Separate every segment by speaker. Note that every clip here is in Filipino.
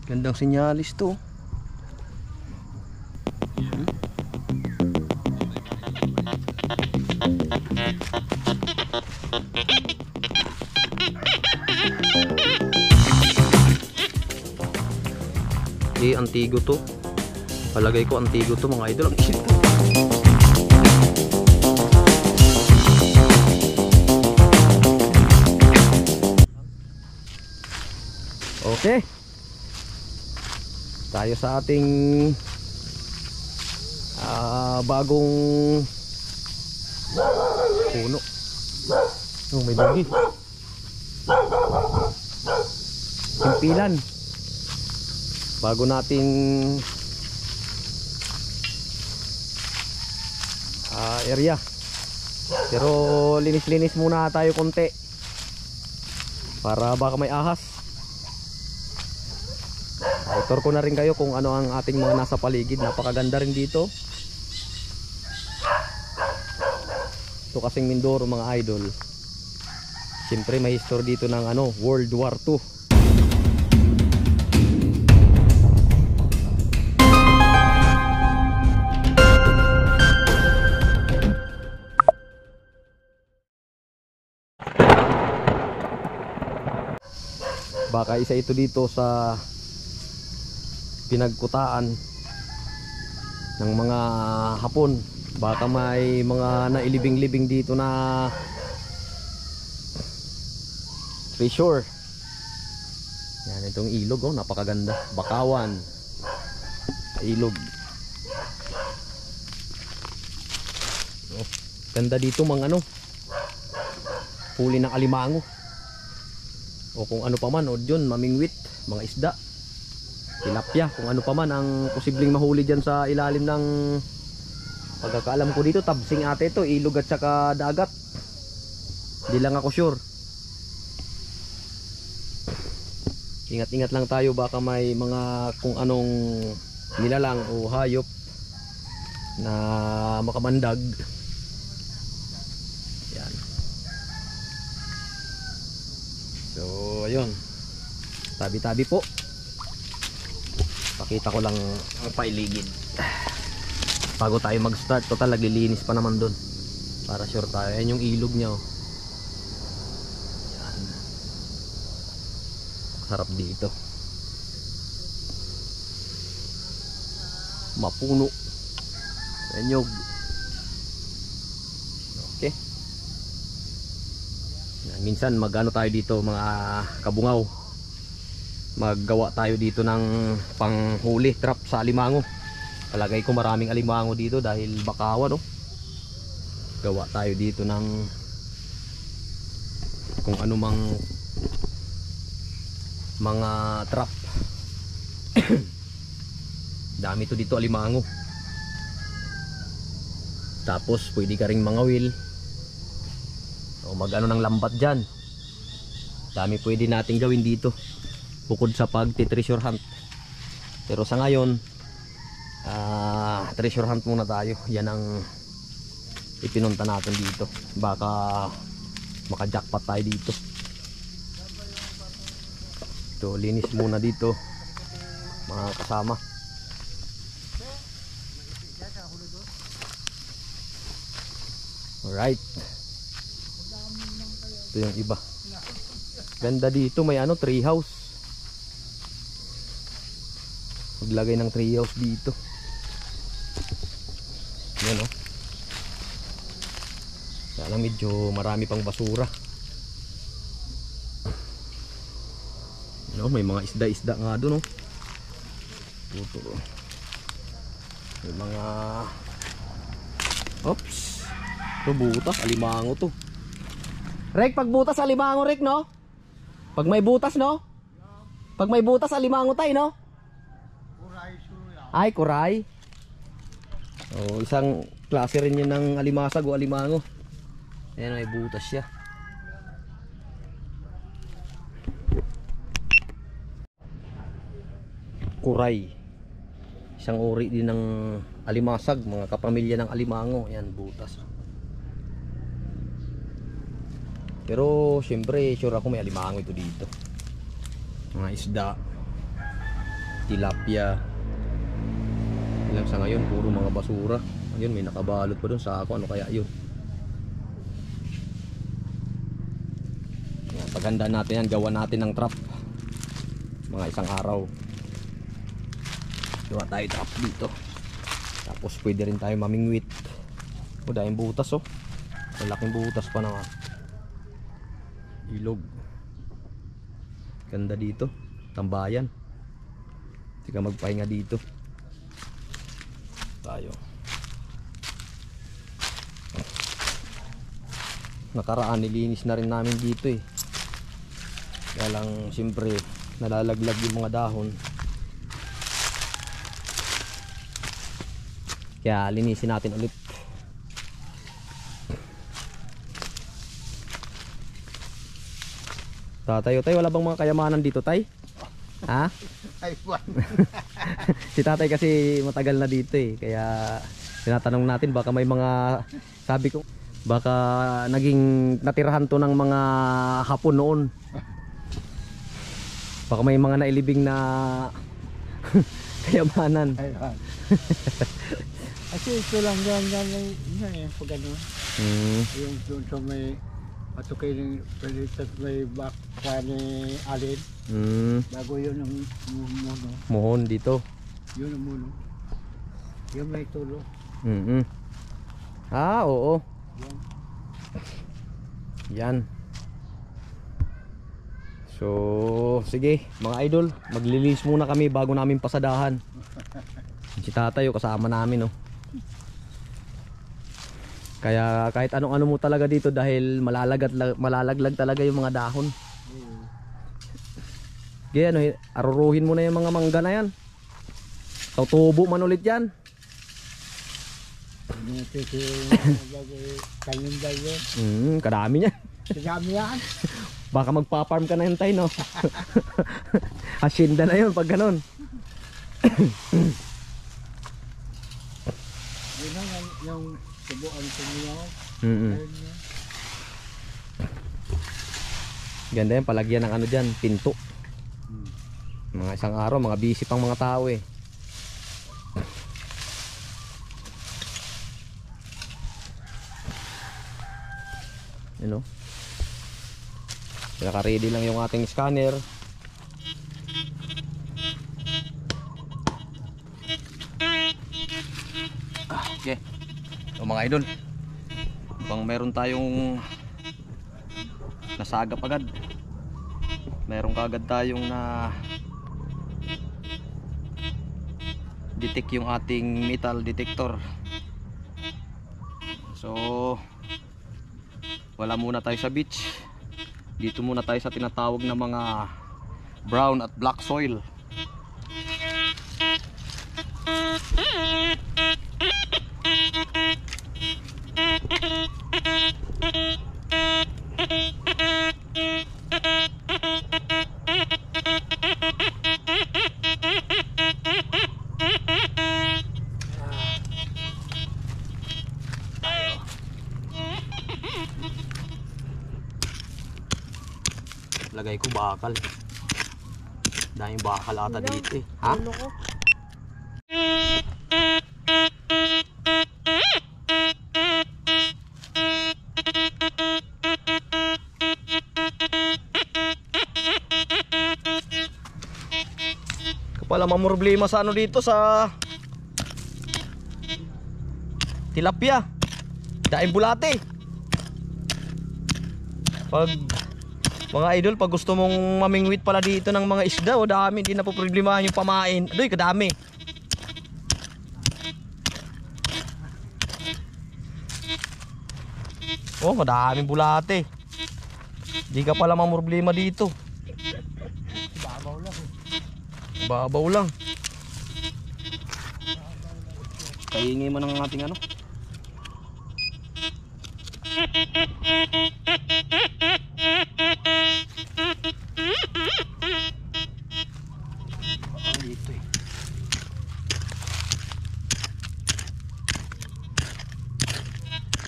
Speaker 1: Gandang sinyalis to. Antigo to. Palagay ko antigo to mga idol. Ang isip to. Okay. Tayo sa ating bagong puno. Oh, may dagi. Simpilan. Bago nating area. Pero linis-linis muna tayo konti para baka may ahas. Tour ko na rin kayo kung ano ang ating mga nasa paligid. Napakaganda rin dito. Ito kasing Mindoro mga idol. Siyempre may history dito ng World War II. Baka isa ito dito sa pinagkutaan ng mga Hapon. Baka may mga nailibing-libing dito na treasure. Yan, itong ilog, oh, napakaganda. Bakawan ilog. Oh, ganda dito mga huli ng alimango. O kung ano pa man, o dyan, mamingwit, mga isda, tilapia, kung ano pa man ang posibleng mahuli dyan sa ilalim ng, pagkakaalam ko dito, tabsing ate ito, ilog at saka dagat. Hindi lang ako sure. Ingat-ingat lang tayo, baka may mga kung anong nilalang o hayop na makamandag. Yan. So ayun, tabi-tabi po. Pakita ko lang ang pailigid bago tayo mag start. Total naglilinis pa naman dun para sure tayo. Ayan yung ilog nya, oh. Yan. Sarap dito, mapuno. Anyog. Okay. Minsan magano tayo dito mga kabungaw, maggawa tayo dito ng panghuli trap sa alimango. Palagay ko maraming alimango dito dahil bakawan, no? Gawa tayo dito ng kung ano mang mga trap. Dami to dito alimango. Tapos pwede ka ring mangawil o mag-ano ng lambat dyan. Dami pwede natin gawin dito bukod sa pag-treasure hunt. Pero sa ngayon treasure hunt muna tayo. Yan ang ipinunta natin dito. Baka maka-jackpot tayo dito. Ito, linis muna dito mga kasama. Alright. Ito yung iba. Ganda dito, may tree house. Maglagay ng tree house dito. Yan, oh. Kaya medyo marami pang basura. May mga isda-isda nga doon, oh. Ito. May mga oops. Ito butas, alimango to. Rek, pag butas alimango, Rek, no? Pag may butas, no? Pag may butas alimango tayo, no? Ay, kuray. Oh, isang klase rin yun ng alimasag o alimango. Ayan, may butas siya. Kuray. Isang uri din ng alimasag, mga kapamilya ng alimango. Ayan, butas. Pero syempre sure ako may alimango ito dito. Mga isda. tilapia. Ilang sa ngayon, puro mga basura. Ayun, may nakabalot pa dun sa ako. Ano kaya yun? Yan, paganda natin yan, gawa natin ng trap. Mga isang araw. Gawa tayo trap dito. Tapos pwede rin tayo mamingwit. O, dahil butas oh. Malaking butas pa naman. Ilog. Ganda dito. Tambayan. Hindi ka magpahinga dito. Tayo. Nakaraan nilinis na rin namin dito eh. Kaya lang siyempre nalalaglag yung mga dahon. Kaya linisin natin ulit. Tatay, wala bang mga kayamanan dito, tay? Ha? Si tatay kasi matagal na dito eh. Kaya tinatanong natin baka may mga, sabi ko, baka naging natirahan to ng mga Hapon noon. Baka may mga nailibing na kayamanan.
Speaker 2: Kasi ito lang yan eh, pag ano. Yung doon sa may patukay ng palitat may baka ni Alin. Bago yun ang muno.
Speaker 1: Mohon dito.
Speaker 2: Yun ang muno. Yung may tulo.
Speaker 1: Ah, oo. Yan. So, sige mga idol, maglilis muna kami bago namin pasadahan. Si tatay kasama namin oh. Kaya kahit anong-ano mo talaga dito dahil malalaglag talaga yung mga dahon. Kaya ano, aruruhin mo na yung mga mangga na yan. Tutubo man ulit yan. Kadami niya.
Speaker 2: Kadami yan.
Speaker 1: Baka magpa-farm ka na yun tayo, no? Hacienda na yun pag ganun.
Speaker 2: Yun na yung subuan ko niya.
Speaker 1: Ganda yan, palagyan ng ano dyan, pinto. Mga isang araw, mga busy pang mga tao eh. You know? Naka-ready lang yung ating scanner. Okay. So mga idol, bang meron tayong nasagap agad. Meron kaagad tayong na detect yung ating metal detector. So wala muna tayo sa beach. Dito muna tayo sa tinatawag na mga brown at black soil. Lagay ko bakal. Daming bakal ata dito eh. Ha? Kapala mamroblema sa ano dito sa tilapia. Daing bulate. Pag mga idol, pag gusto mong mamingwit pala dito ng mga isda, o dami, hindi na po problemahan yung pamain. Adoy, kadami. Oh, madaming bulate. Hindi ka pala mamroblema dito.
Speaker 2: Babaw lang.
Speaker 1: Babaw lang. Kaingay mo ng ating ano. Dito eh.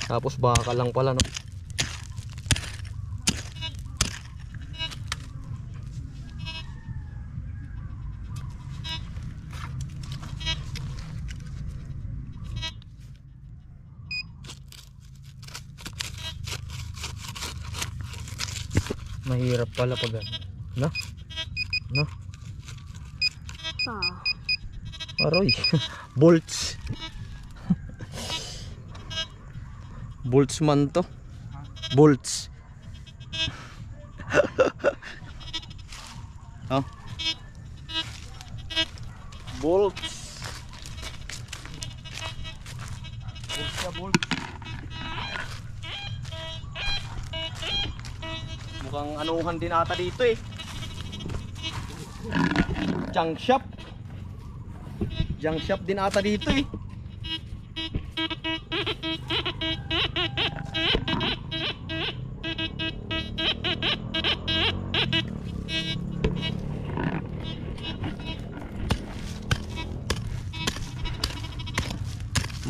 Speaker 1: Tapos baka lang pala, no? Mahirap pala pag no? No? Aroy. Bolts. Bolts man to. Bolts. Oh. Bolts. Bolts na bolts. Mukhang anuhan din ata dito eh. Junk shop. Junk shop din ata dito eh.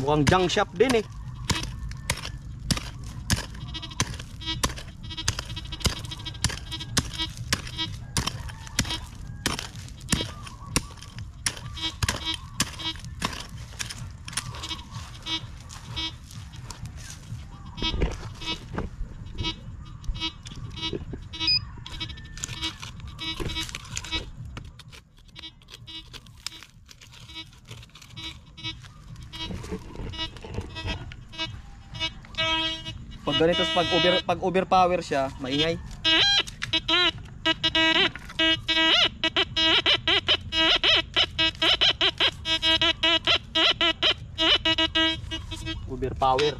Speaker 1: Mukhang junk shop din eh. Pag ganito, pag overpower siya, maingay. Overpower.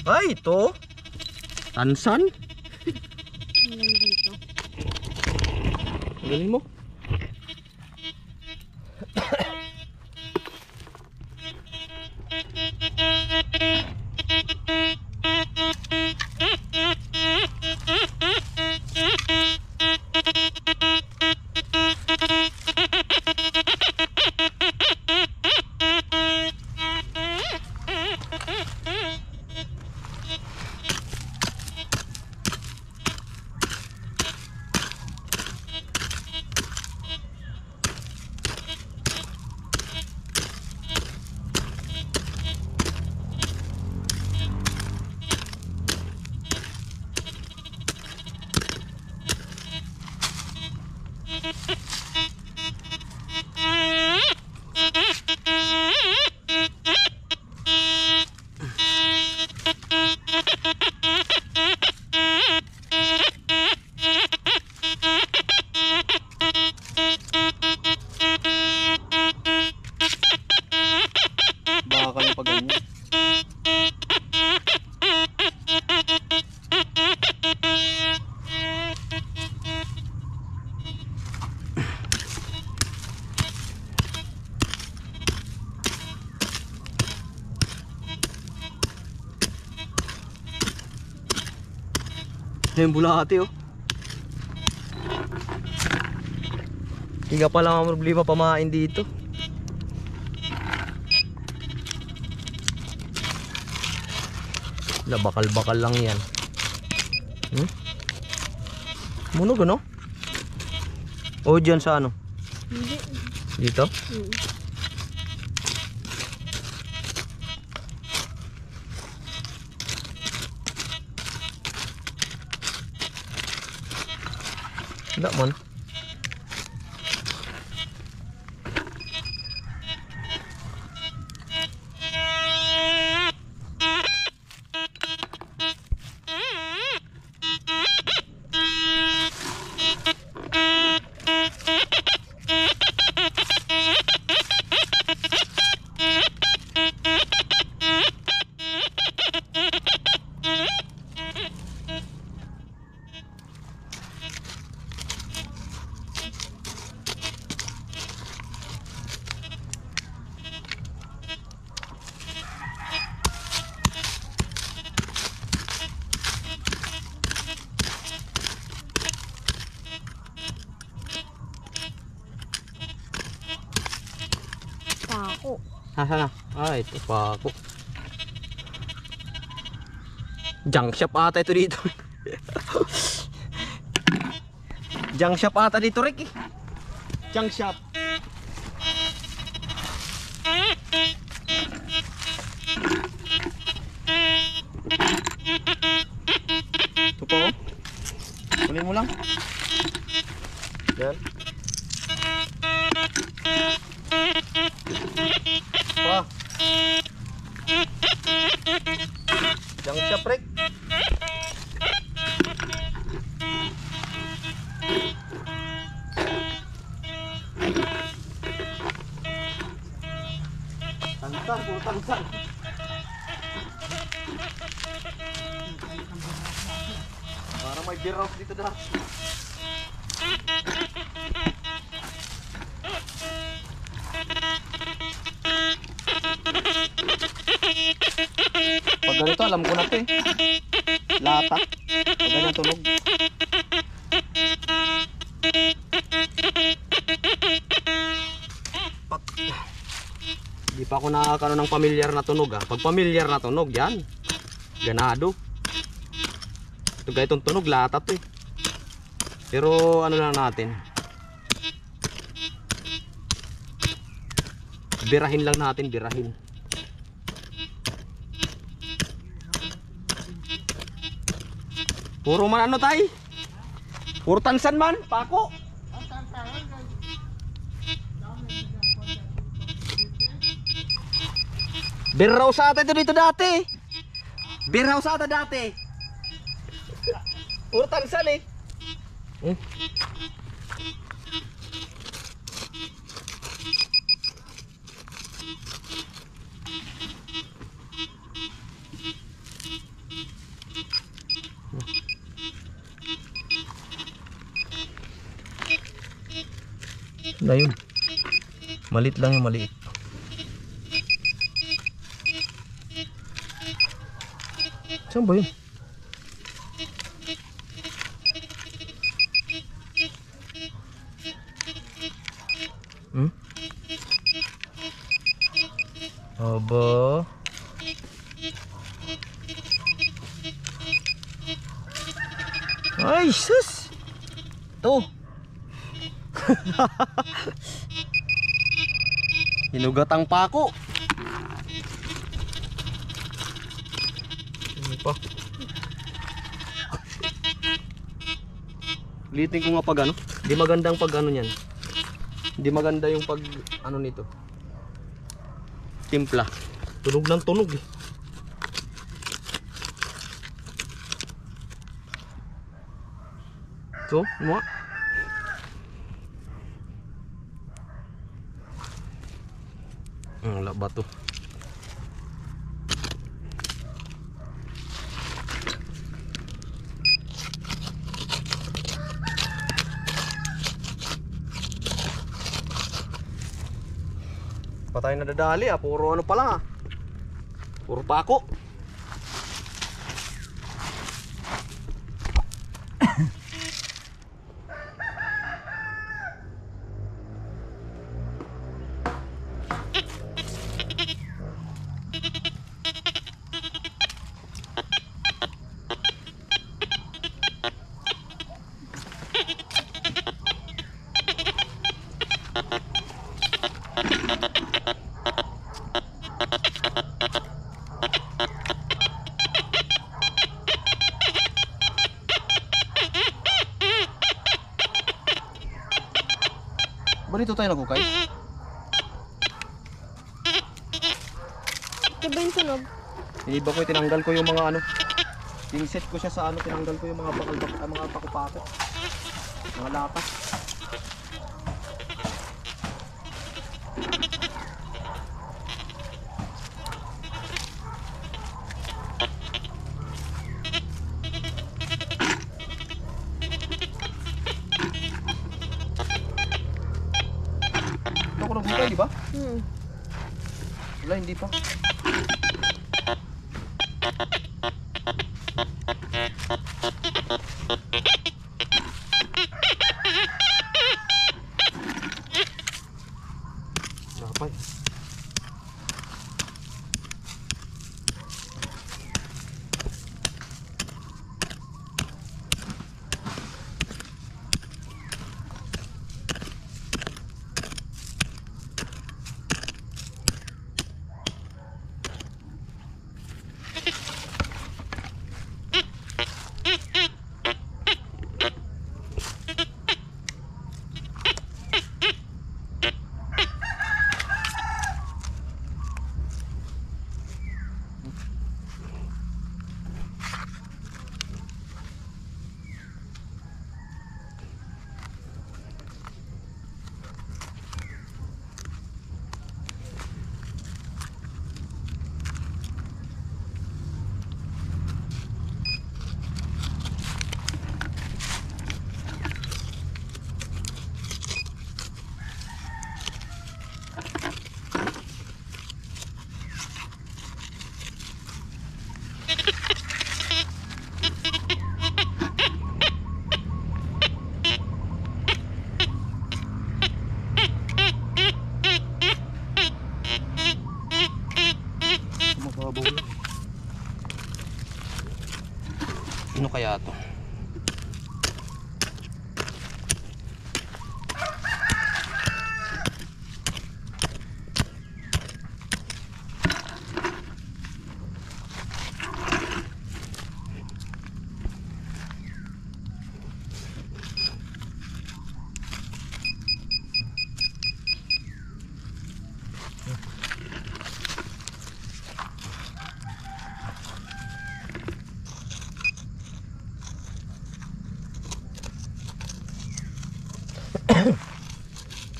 Speaker 1: Ay, ito. Tansan.
Speaker 3: Nandito.
Speaker 1: Galing mo. Baka yung pag ganyan. Yung bulate oh. Hindi ka pala ang problema pamain dito. Bakal-bakal lang yan. Munog ano? O dyan sa ano?
Speaker 3: Hindi.
Speaker 1: Dito? Wala man.
Speaker 3: Pako.
Speaker 1: Haha. Ah, ito pa ako. Junk shop ata ito dito. Junk shop ata dito, Rick eh. Junk shop. Ito po. Kunin mo lang. Yan. Pa. Junk shop, Rick. Tangsan, puro tangsan. Parang may beer house dito dahil. Pag ganito alam ko na to eh. Lata. Pag ganyan tunog. Di pa ako nakakano ng pamilyar na tunog ah. Pag pamilyar na tunog yan, ganado. Ito ganitong tunog, lata to eh. Pero ano lang natin, birahin lang natin, birahin. Puro man ano tay? Puro tansan man, pako. Beer house ata ito dito dati. Beer house ata dati. Puro tansan eh. Na yun. Malit lang yung maliit. Saan ba yun? Aba. Ay, sus. Ito. Hinugatang pako. Ano pa? Litin ko nga pag ano. Di magandang pag ano niyan. Di maganda yung pag ano nito. Timpla. Tunog ng tunog eh. So, mo. Wala ba to? Patay na dadali ah, puro ano pa lang ah. Puro pako. Ba dito tayo nagukay?
Speaker 3: Ito ba yung tunog?
Speaker 1: Iniba ko, tinanggal ko yung mga ano. Tinset ko siya sa ano, tinanggal ko yung mga mga pakupakot. Mga lata. Ito ko nagukay, di ba? Wala, hindi pa. Napay.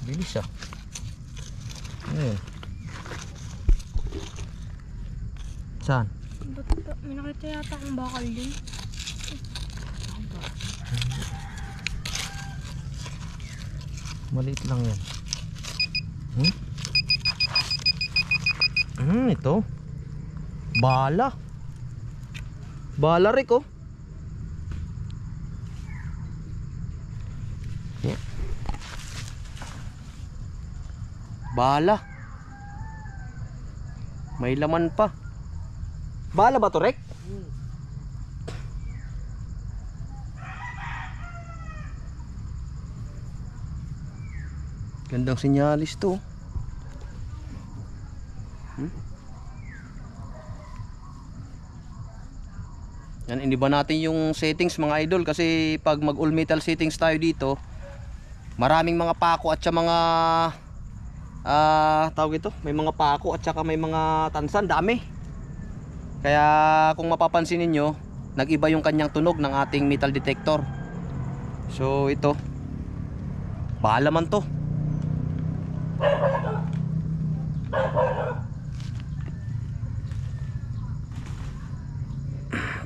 Speaker 1: Bilis ah. Ano yun? Saan?
Speaker 3: Ba't may nakita yata akong bakal din.
Speaker 1: Maliit lang yan. Ito. Bala. Bala rin oh. Yeah. Bala. May laman pa. Bala ba to, Rek? Gandang sinyalis to. Yan, iniba natin yung settings mga idol kasi pag mag all metal settings tayo dito, maraming mga pako at saka mga tawag ito, may mga pako at saka may mga tansan, dami. Kaya kung mapapansin niyo, nag-iba yung kanyang tunog ng ating metal detector. So ito, bahala man to.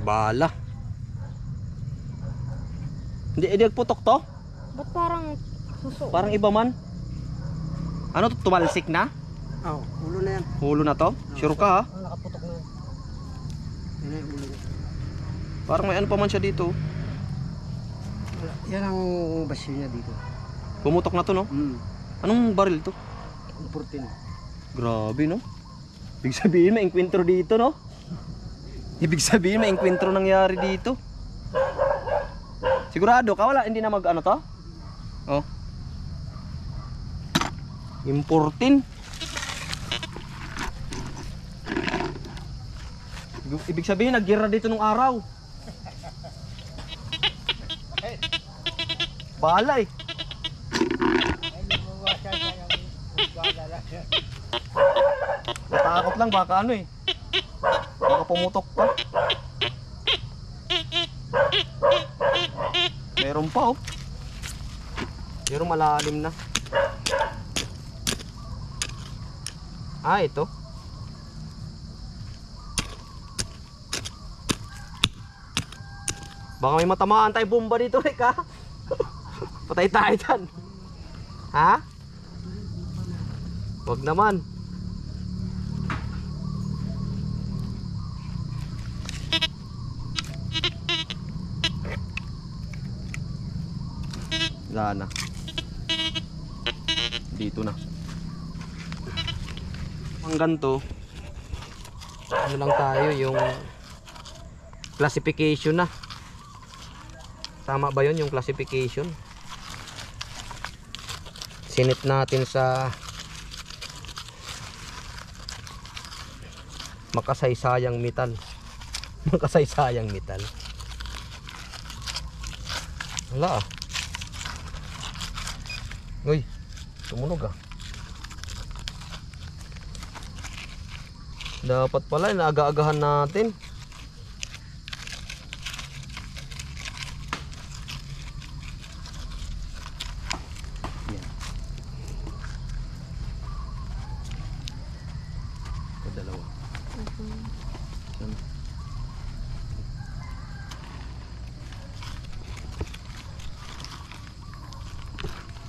Speaker 1: Bala. Hindi nagputok to?
Speaker 3: Ba't parang suso?
Speaker 1: Parang iba man. Ano to, tumalsik na?
Speaker 2: Oo, ulo na yan.
Speaker 1: Hulo na to? Sure ka ha?
Speaker 2: Nakaputok na yan. Yan ang ulo.
Speaker 1: Parang may ano pa man siya dito.
Speaker 2: Yan ang basyo niya dito.
Speaker 1: Pumutok na to no? Anong baril to?
Speaker 2: 14.
Speaker 1: Grabe no? Ibig sabihin may enkwentro dito no? Ibig sabihin may enkwentro nangyari dito. Sigurado ka wala, hindi na mag ano to? Oh. Importin. Ibig sabihin naggira dito nung araw. Bahala eh. Natakot lang baka ano eh. Baka pumutok pa. Meron pa oh. Pero malalim na. Ah, ito. Baka may matamaan tayo bomba dito, Rick ha? Patay tayo dyan. Ha? Wag naman. Wala na. Dito na. Ang ganito, ano lang tayo yung classification na. Tama ba yun yung classification? Sinit natin sa makasaysayang metal. Makasaysayang metal. Wala ah. Uy, tumunog ah. Dapat pala inaaga-agahan natin. Yan. Ito dalawa. Yan.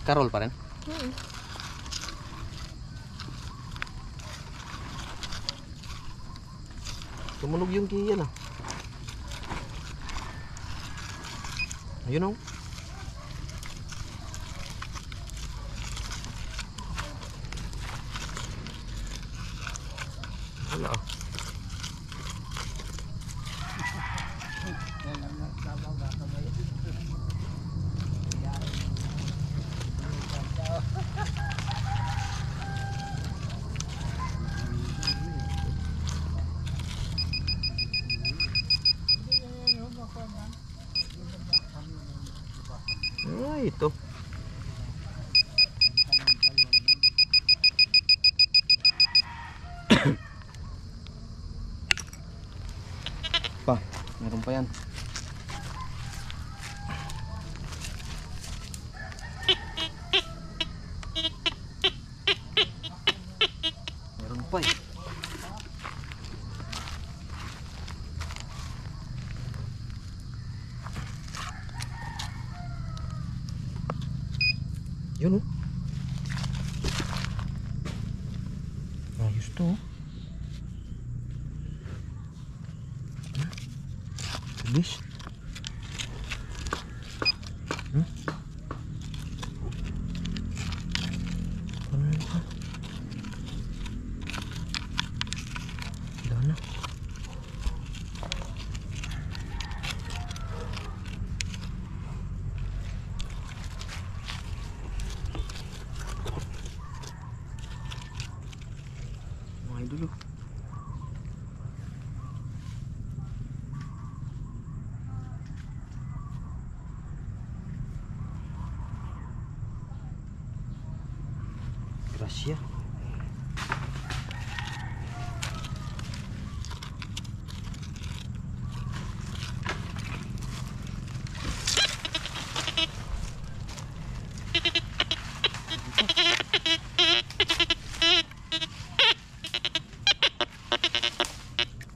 Speaker 1: Karol pa rin? Tumunog yung kiyan ah. Ayun oh. Wala ah. Ay, ito. Pa, meron pa yan. pa eh. Yun oh. Ayos to oh. Bilis. Ano yun pa? Wala na. Mga idol oh. Gracia.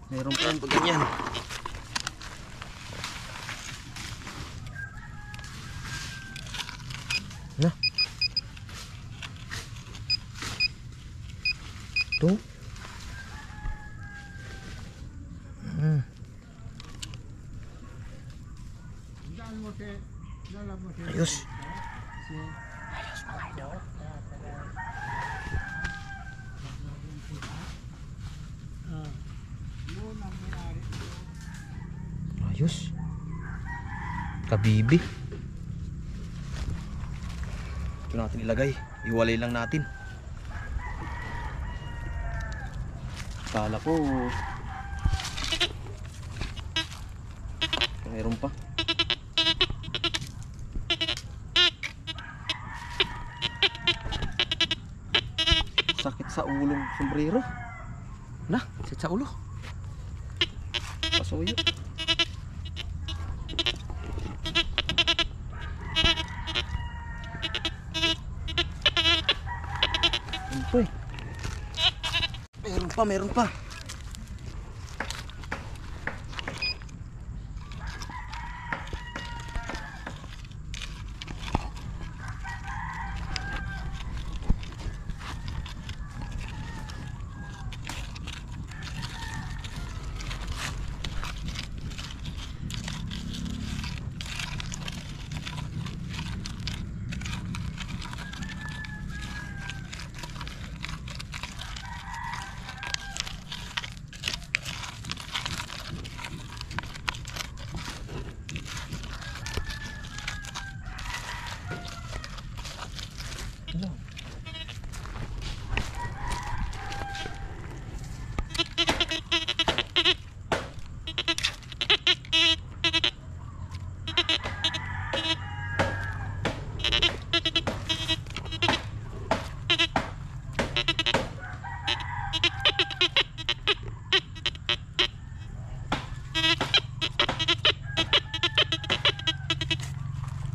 Speaker 1: Meron pa yung ganyan. Na. Ito. Ayos. Ayos mga idol. Ayos. Kabibi. Ito natin ilagay. Iwalay lang natin. Kala ko meron pa. Sakit sa ulong sombrero. Na, sakit sa ulo. Pasuyo. Ano eh? Meron pa.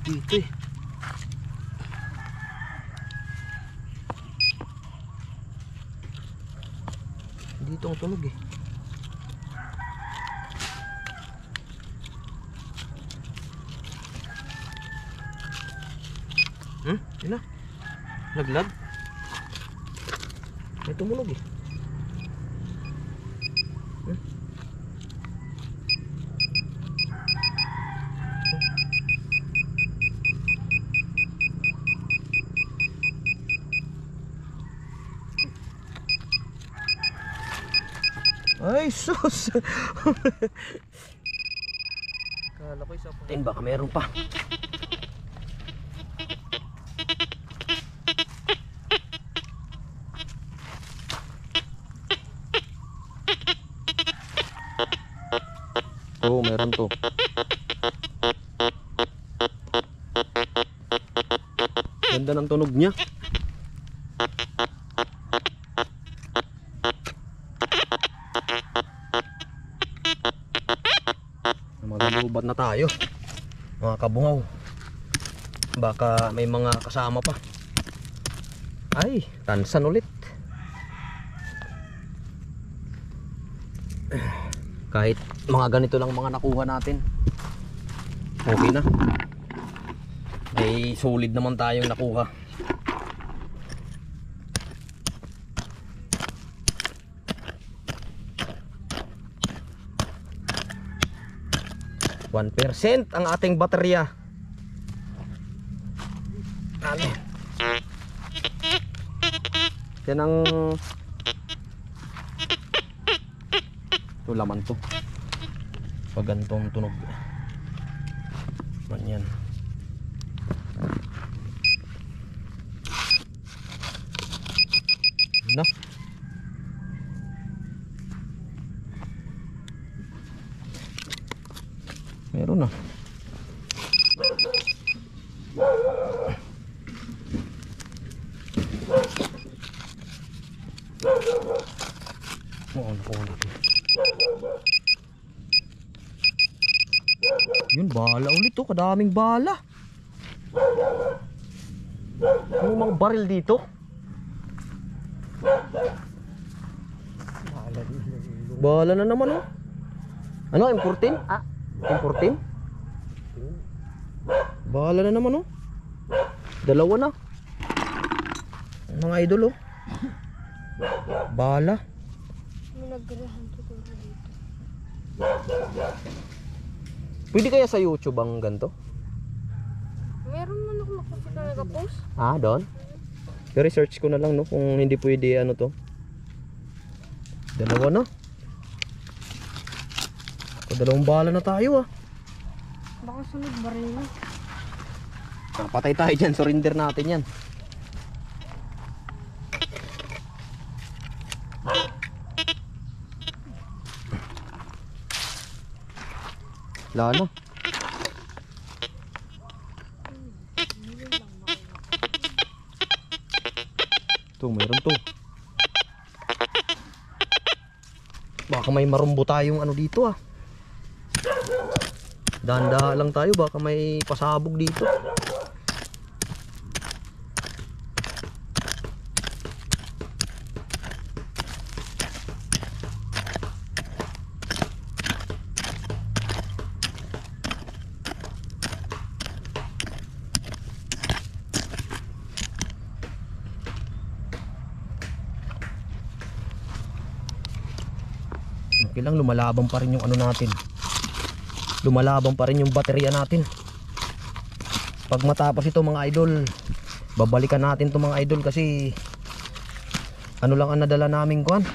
Speaker 1: Dito eh. Dito ang tunog eh. Yun na. Naglag. May tumunog eh. Ay sus. Kala ko isa pa. Baka meron pa. Oh, meron to. Ganda ng tunog niya. Magalubat na tayo, mga kabungaw. Baka may mga kasama pa. Ay, tansan ulit. Kahit mga ganito lang mga nakuha natin, okay na. May solid naman tayong nakuha. %1 ang ating baterya. Ano? Yan ang ito laman to. Pag ganitong tunog. Man yan. Na. Meron na. Yun, bala ulit to. Kadaming bala. Ano mga baril dito? Bala na naman oh. Ano, M14? M14? Bala na naman oh. Dalawa na. Mga idol oh. Bala.
Speaker 3: May nagrahan siguro dito.
Speaker 1: Pwede kaya sa YouTube ang ganito?
Speaker 3: Meron man ako nakakita na nag-post.
Speaker 1: Doon? I-research ko na lang no kung hindi pwede ano to. Dalawa na. Dalawang bala na tayo
Speaker 3: Baka sunod baril na.
Speaker 1: Patay tayo dyan, surrender natin yan. Wala na. Ito, mayroon to. Baka may marumbo tayong ano dito Dahan-dahan lang tayo, baka may pasabog dito. Okay lang, lumalabang pa rin yung ano natin. Lumalabang pa rin yung baterya natin. Pag matapos ito mga idol, babalikan natin to mga idol kasi ano lang ang nadala namin kuan,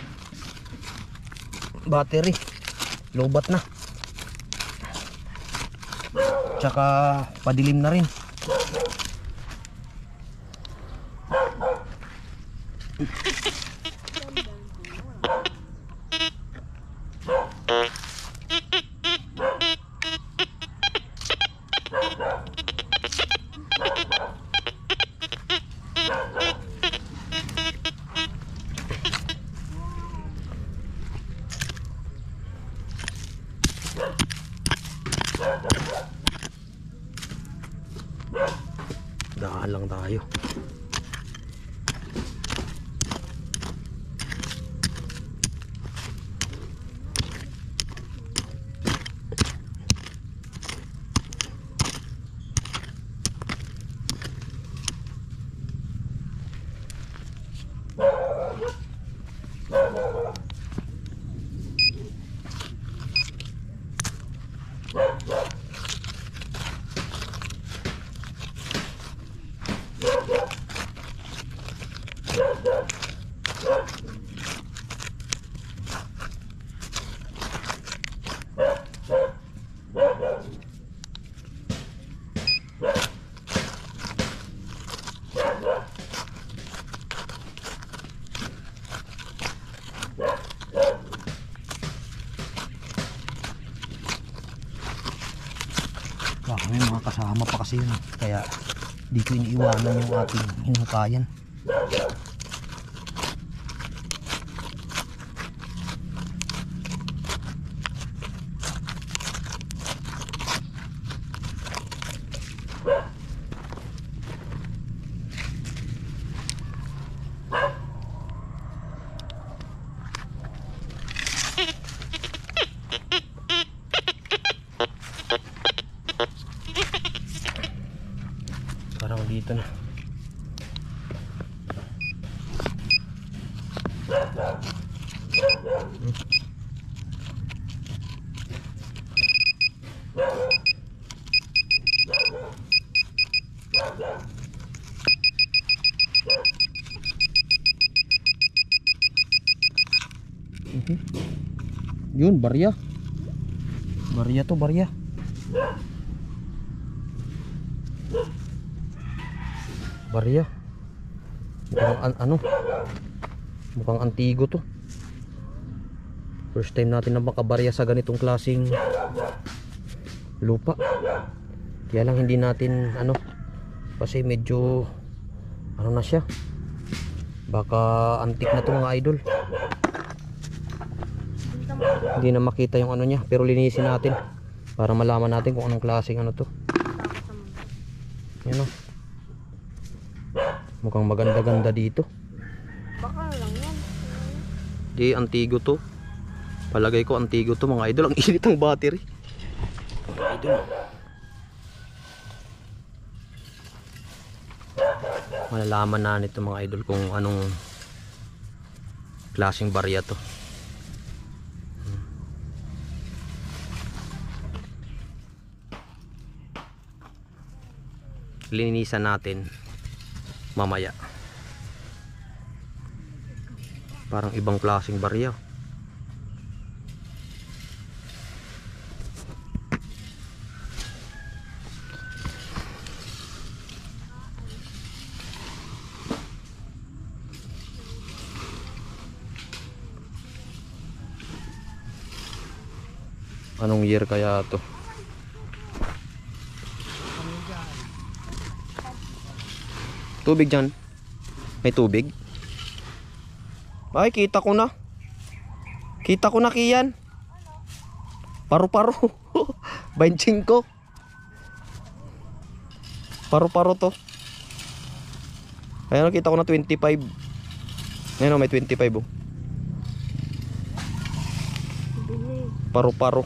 Speaker 1: battery lobat na, tsaka padilim na rin. Daan lang tayo. Baka may mga kasama pa kasi yun, kaya di ko iniiwanan yung ating hinukayan. Parang dito na. Yun, barya. Barya to, barya. Barya. Mukhang ano? Mukhang antigo to. First time natin na makabarya sa ganitong klaseng lupa. Kaya lang hindi natin ano, kasi medyo ano na siya. Baka antik na to mga idol. Hindi na makita yung ano niya, pero linisin natin para malaman natin kung anong klaseng ano to. Yan o. Mukhang maganda-ganda dito.
Speaker 3: Baka lang yan.
Speaker 1: Di, antigo to. Palagay ko antigo to mga idol. Ang init ng battery. Mga idol. Malalaman na nito mga idol kung anong klaseng barya to. Linisan natin mamaya. Parang ibang klaseng barya. Anong year kaya to? Tubig dyan. May tubig. Ay, kita ko na. Kita ko na, Kian. Paru-paro. 25. Paru-paro to. Ayan, kita ko na 25. Ayan, may 25 oh. Paru-paro.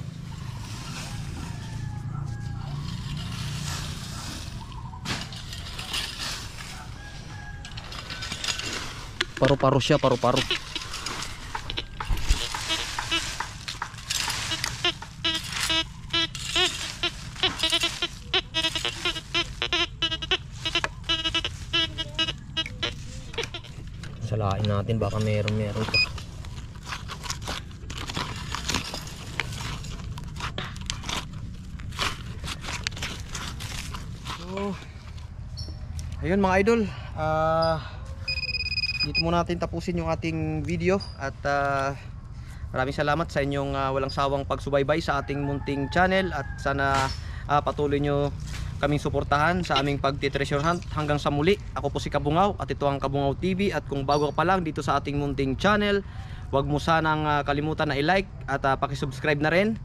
Speaker 1: Paru-paro siya, paru-paro. Salain natin, baka meron pa. So, ayun mga idol, dito muna natin tapusin yung ating video at maraming salamat sa inyong walang sawang pagsubaybay sa ating munting channel at sana patuloy nyo kaming suportahan sa aming pagti-treasure hunt hanggang sa muli. Ako po si Kabungaw at ito ang Kabungaw TV, at kung bago ka pa lang dito sa ating munting channel, huwag mo sanang kalimutan na i-like at paki-subscribe na rin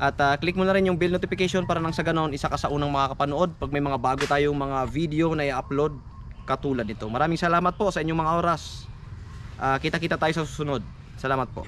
Speaker 1: at click mo na rin yung bell notification para nang sa ganon isa ka sa unang makakapanood pag may mga bago tayong mga video na i-upload katulad nito. Maraming salamat po sa inyong mga oras. Kita-kita tayo sa susunod. Salamat po.